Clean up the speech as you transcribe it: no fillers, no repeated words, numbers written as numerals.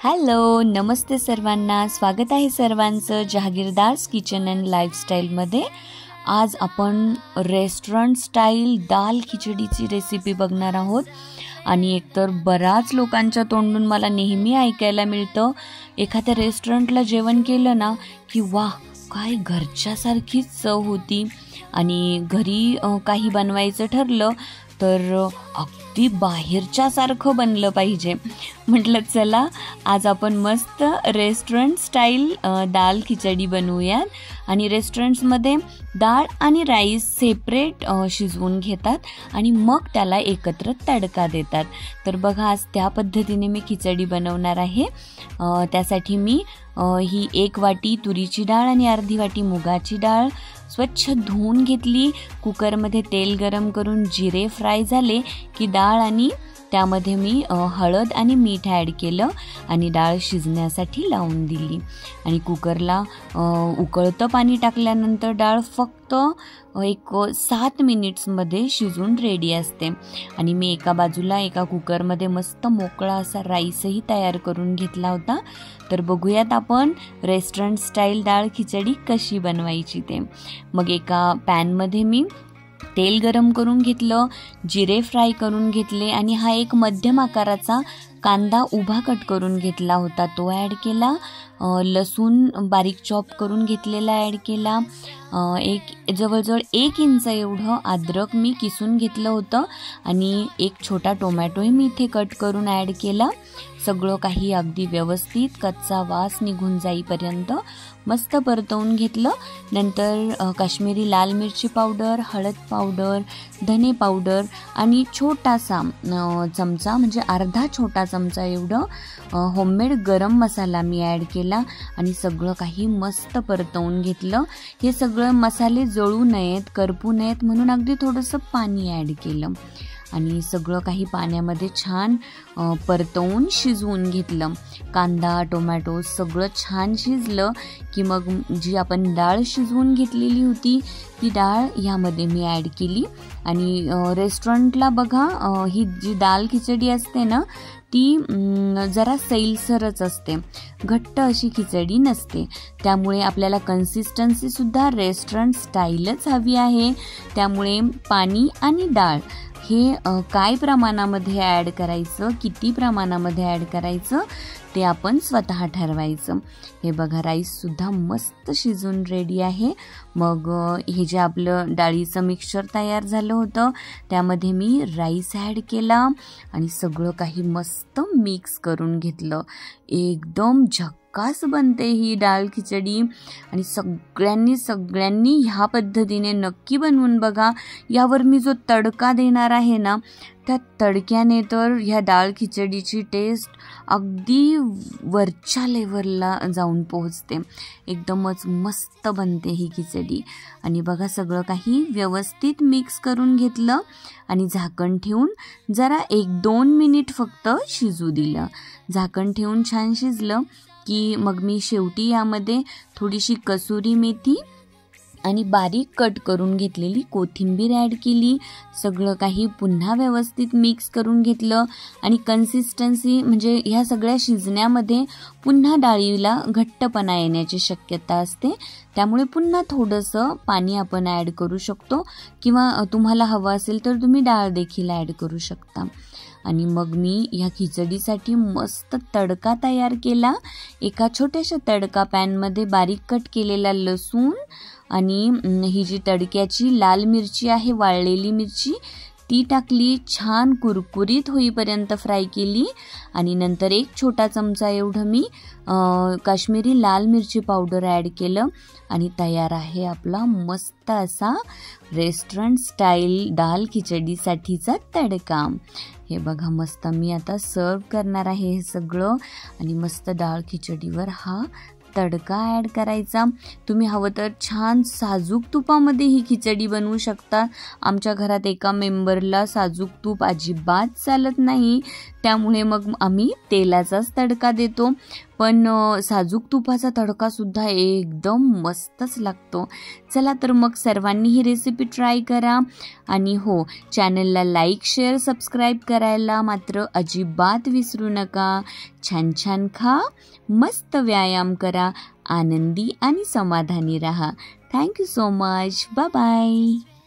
Hello, नमस्ते सर्वांना. स्वागत आहे सर्वांचं जहागीरदार्स किचन अँड लाईफस्टाईलमध्ये. आज आपण रेस्टॉरंट स्टाईल दाल खिचडीची रेसिपी बघणार आहोत. आणि एकतर बऱ्याच लोकांच्या तोंडून मला नेहमी ऐकायला मिळतं, एखाद्या रेस्टॉरंटला जेवण केलं ना की वाह, काय घरच्यासारखीच चव होती. आणि घरी काही बनवायचं ठरलं तर अगदी बाहेरच्यासारखं बनलं पाहिजे. म्हटलं चला आज आपण मस्त रेस्टॉरंट स्टाईल दाल खिचडी बनवूयात. आणि रेस्टॉरंट्समध्ये डाळ आणि राईस सेपरेट शिजवून घेतात आणि मग त्याला एकत्र तडका देतात. तर बघा, आज त्या पद्धतीने मी खिचडी बनवणार आहे. त्यासाठी मी ही 1 वाटी तुरीची डाळ आणि अर्धी वाटी मुगाची डाळ स्वच्छ धुवून घेतली. कुकरमध्ये तेल गरम करून जिरे फ्राय झाले की डाळ आणि त्यामध्ये मी हळद आणि मीठ ॲड केलं आणि डाळ शिजण्यासाठी लावून दिली. आणि कुकरला उकळतं पाणी टाकल्यानंतर डाळ फक्त 7 मिनिट्समध्ये शिजून रेडी असते. आणि मी एका बाजूला एका कुकरमध्ये मस्त मोकळा असा राईसही तयार करून घेतला होता. तर बघूयात आपण रेस्टॉरंट स्टाईल डाळ खिचडी कशी बनवायची ते. मग एका पॅनमध्ये मी तेल गरम करून घेतलं, जिरे फ्राय करून घेतले आणि हा एक मध्यम आकाराचा कांदा उभा कट करून घेतला होता तो ॲड केला. लसूण बारीक चॉप करून घेतलेला ॲड केला. जवळजवळ 1 इंच एवढं अद्रक मी किसून घेतलं होतं आणि एक छोटा टोमॅटोही मी इथे कट करून ॲड केला. सगळं काही अगदी व्यवस्थित कच्चा वास निघून जाईपर्यंत मस्त परतवून घेतलं. नंतर काश्मीरी लाल मिरची पावडर, हळद पावडर, धने पावडर आणि छोटासा चमचा म्हणजे अर्धा छोटा चमचा एवढं होममेड गरम मसाला मी ॲड केला आणि सगळं काही मस्त परतवून घेतलं. हे सगळं मसाले जळू नयेत, करपू नयेत म्हणून अगदी थोडंसं पाणी ॲड केलं आणि सगळं काही पाण्यामध्ये छान परतवून शिजवून घेतलं. कांदा टोमॅटो सगळं छान शिजलं की मग जी आपण डाळ शिजवून घेतलेली होती ती डाळ ह्यामध्ये मी ॲड केली. आणि रेस्टॉरंटला बघा ही जी दाल खिचडी असते ना ती जरा सैलसरच असते, घट्ट अशी खिचडी नसते. त्यामुळे आपल्याला कन्सिस्टन्सीसुद्धा रेस्टॉरंट स्टाईलच हवी आहे. त्यामुळे पाणी आणि डाळ हे काय प्रमाणामध्ये ॲड करायचं, किती प्रमाणामध्ये ॲड करायचं ते आपण स्वतः ठरवायचं. हे बघा, राईससुद्धा मस्त शिजून रेडी आहे. मग हे जे आपलं डाळीचं मिक्सचर तयार झालं होतं त्यामध्ये मी राईस ॲड केला आणि सगळं काही मस्त मिक्स करून घेतलं. एकदम झक्कास बनते ही डाळ खिचडी आणि सगळ्यांनी ह्या पद्धतीने नक्की बनवून बघा. यावर मी जो तडका देणार आहे ना त्या तडक्याने तर ह्या डाळ खिचडीची टेस्ट अगदी वरच्या लेवलला जाऊन पोहोचते. एकदमच मस्त बनते ही खिचडी. आणि बघा, सगळं काही व्यवस्थित मिक्स करून घेतलं आणि झाकण ठेवून जरा 1-2 मिनिट फक्त शिजू दिलं. झाकण ठेवून छान शिजलं की मग मी शेवटी यामध्ये थोडीशी कसुरी मेथी आणि बारीक कट करून घेतलेली कोथिंबीर ॲड केली. सगळं काही पुन्हा व्यवस्थित मिक्स करून घेतलं आणि कन्सिस्टन्सी म्हणजे ह्या सगळ्या शिजण्यामध्ये पुन्हा डाळीला घट्टपणा येण्याची शक्यता असते. त्यामुळे पुन्हा थोडंसं पाणी आपण ॲड करू शकतो किंवा तुम्हाला हवं असेल तर तुम्ही डाळ देखील ॲड करू शकता. आणि मग मी ह्या खिचडीसाठी मस्त तडका तयार केला. एका छोट्याशा तडका पॅनमध्ये बारीक कट केलेला लसूण आणि ही जी तडक्याची लाल मिरची आहे, वाळलेली मिरची, ती टाकली. छान कुरकुरीत होईपर्यंत फ्राय केली आणि नंतर 1 छोटा चमचा एवढं मी काश्मीरी लाल मिरची पावडर ॲड केलं आणि तयार आहे आपला मस्त असा रेस्टॉरंट स्टाईल दाल खिचडीसाठीचा तडका. हे बघा, मस्त मी आता सर्व करणार आहे हे सगळं आणि मस्त डाळ खिचडीवर हा तडका ॲड करायचा. तुम्ही हवं तर छान साजूक तुपामध्ये ही खिचडी बनवू शकता. आमच्या घरात एका मेंबरला साजूक तूप अजिबात चालत नाही, त्यामुळे मग आम्ही तेलाचाच तडका देतो. पण साजूक तुपाचा तडकासुद्धा एकदम मस्तच लागतो. चला तर मग सर्वांनी ही रेसिपी ट्राय करा. आणि हो, चॅनलला लाईक, शेअर, सबस्क्राईब करायला मात्र अजिबात विसरू नका. छान छान खा, मस्त व्यायाम करा, आनंदी आणि समाधानी रहा. Thank you so much. Bye bye.